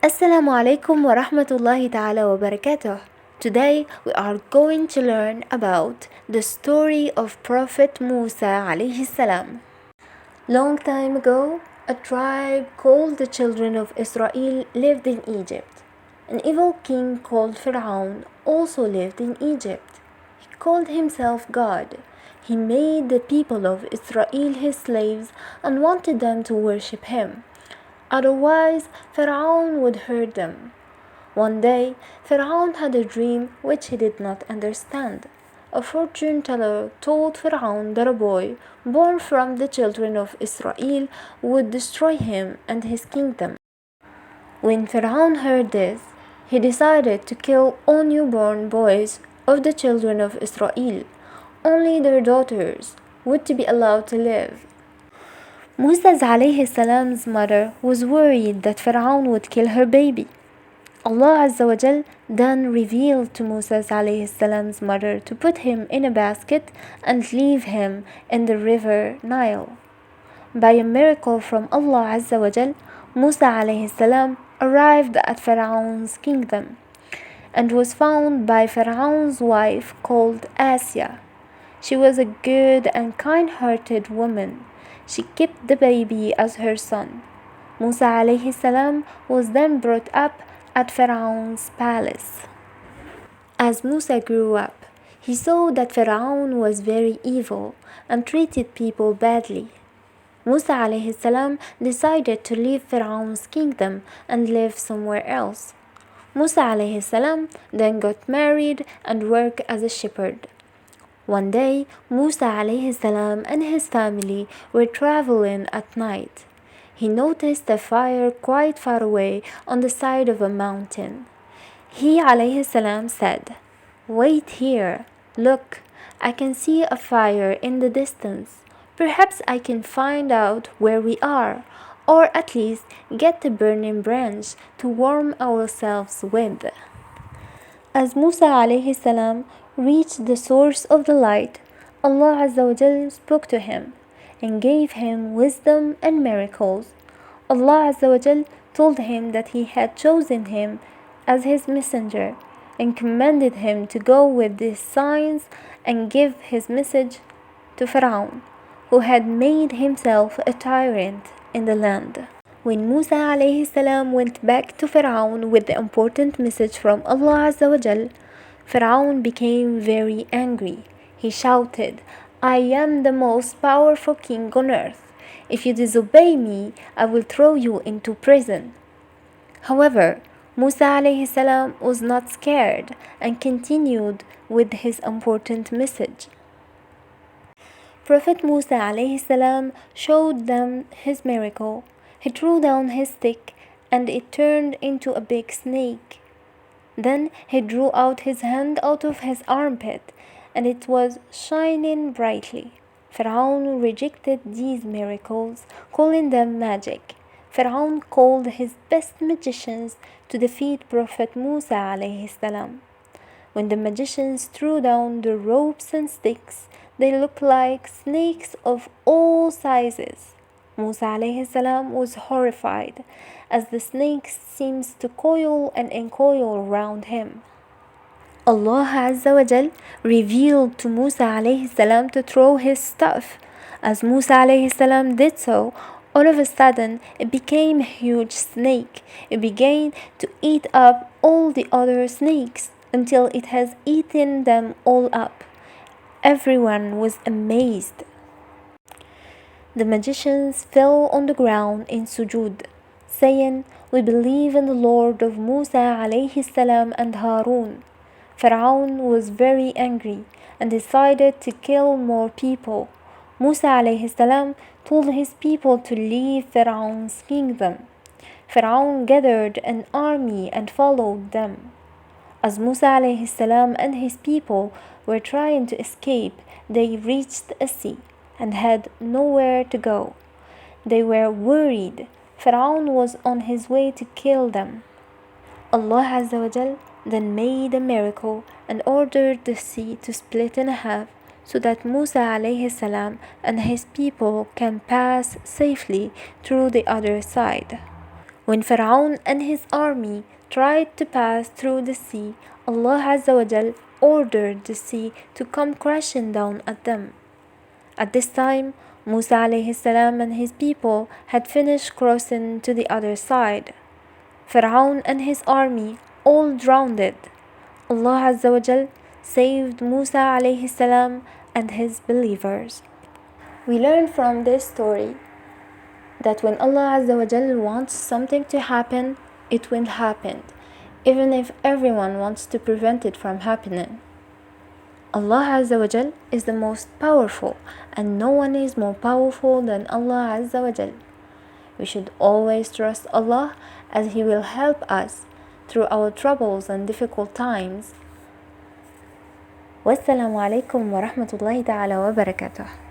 Assalamu alaikum wa rahmatullahi ta'ala wa barakatuh. Today we are going to learn about the story of Prophet Musa alayhi salam. Long time ago, a tribe called the children of Israel lived in Egypt. An evil king called Pharaoh also lived in Egypt. He called himself God. He made the people of Israel his slaves and wanted them to worship him. Otherwise, Pharaoh would hurt them. One day, Pharaoh had a dream which he did not understand. A fortune teller told Pharaoh that a boy born from the children of Israel would destroy him and his kingdom. When Pharaoh heard this, he decided to kill all newborn boys of the children of Israel. Only their daughters would be allowed to live. Musa alayhi salam's mother was worried that Pharaoh would kill her baby. Allah Azza wa Jal then revealed to Musa alayhi salam's mother to put him in a basket and leave him in the river Nile. By a miracle from Allah Azza wa Jal, Musa alayhi salam arrived at Pharaoh's kingdom and was found by Pharaoh's wife called Asya. She was a good and kind-hearted woman. She kept the baby as her son. Musa alayhi salam was then brought up at Pharaoh's palace. As Musa grew up, he saw that Pharaoh was very evil and treated people badly. Musa alayhi salam decided to leave Pharaoh's kingdom and live somewhere else. Musa alayhi salam then got married and worked as a shepherd. One day, Musa alayhi salam and his family were traveling at night. He noticed a fire quite far away on the side of a mountain. He alayhi salam said, "Wait here. Look, I can see a fire in the distance. Perhaps I can find out where we are, or at least get a burning branch to warm ourselves with." As Musa alayhi salam reached the source of the light, Allah Azza wa Jal spoke to him and gave him wisdom and miracles. Allah Azza wa Jal told him that he had chosen him as his messenger and commanded him to go with these signs and give his message to Pharaoh, who had made himself a tyrant in the land. When Musa alayhi salam went back to Pharaoh with the important message from Allah Azza wa Jal, Pharaoh became very angry. He shouted, "I am the most powerful king on earth. If you disobey me, I will throw you into prison." However, Musa alayhi salam was not scared and continued with his important message. Prophet Musa alayhi salam showed them his miracle. He threw down his stick and it turned into a big snake. Then he drew out his hand out of his armpit and it was shining brightly. Pharaoh rejected these miracles, calling them magic. Pharaoh called his best magicians to defeat Prophet Musa alayhi salam. When the magicians threw down the ropes and sticks, they looked like snakes of all sizes. Musa alayhi salam was horrified as the snakes seemed to coil and uncoil around him. Allah Azza wa Jal revealed to Musa alayhi salam to throw his staff. As Musa alayhi salam did so, all of a sudden it became a huge snake. It began to eat up all the other snakes until it has eaten them all up. Everyone was amazed. The magicians fell on the ground in sujud, saying, "We believe in the Lord of Musa alayhi salam and Harun." Pharaoh was very angry and decided to kill more people. Musa alayhi salam told his people to leave Pharaoh's kingdom. Pharaoh gathered an army and followed them. As Musa alayhi salam and his people were trying to escape, they reached a sea and had nowhere to go. They were worried. Pharaoh was on his way to kill them. Allah Azza wa Jal then made a miracle and ordered the sea to split in half so that Musa alayhi salam and his people can pass safely through the other side. When Pharaoh and his army tried to pass through the sea, Allah Azza wa Jal ordered the sea to come crashing down at them. At this time, Musa alayhi salam and his people had finished crossing to the other side. Pharaoh and his army all drowned. Allah Azza wa Jal saved Musa alayhi salam and his believers. We learn from this story that when Allah Azza wa Jal wants something to happen, it will happen, even if everyone wants to prevent it from happening. Allah Azza wa Jal is the most powerful, and no one is more powerful than Allah Azza wa Jal. We should always trust Allah, as He will help us through our troubles and difficult times. Wassalamu alaikum wa rahmatullahi ta'ala wa barakatuh.